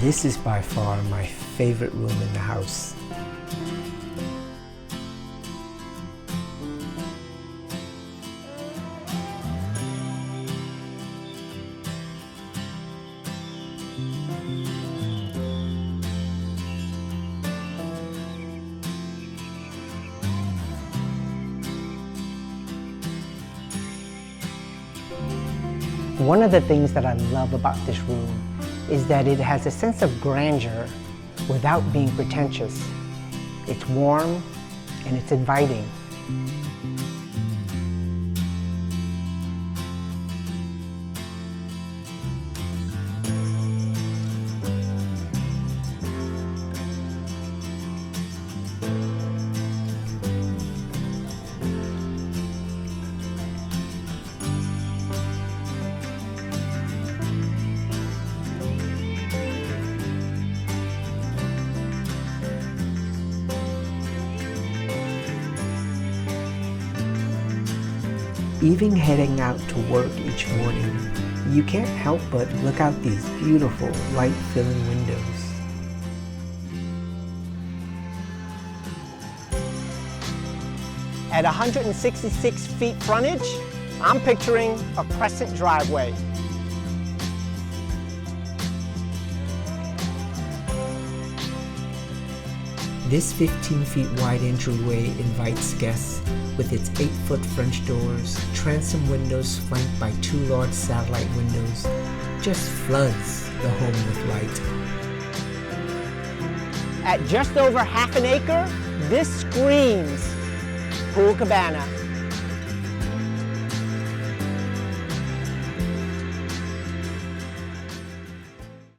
This is by far my favorite room in the house. One of the things that I love about this room is that it has a sense of grandeur without being pretentious. It's warm and it's inviting. Even heading out to work each morning, you can't help but look out these beautiful light-filling windows. At 166 feet frontage, I'm picturing a crescent driveway. This 15 feet wide entryway invites guests with its 8-foot French doors, transom windows flanked by 2 large satellite windows, just floods the home with light. At just over half an acre, this screams pool cabana.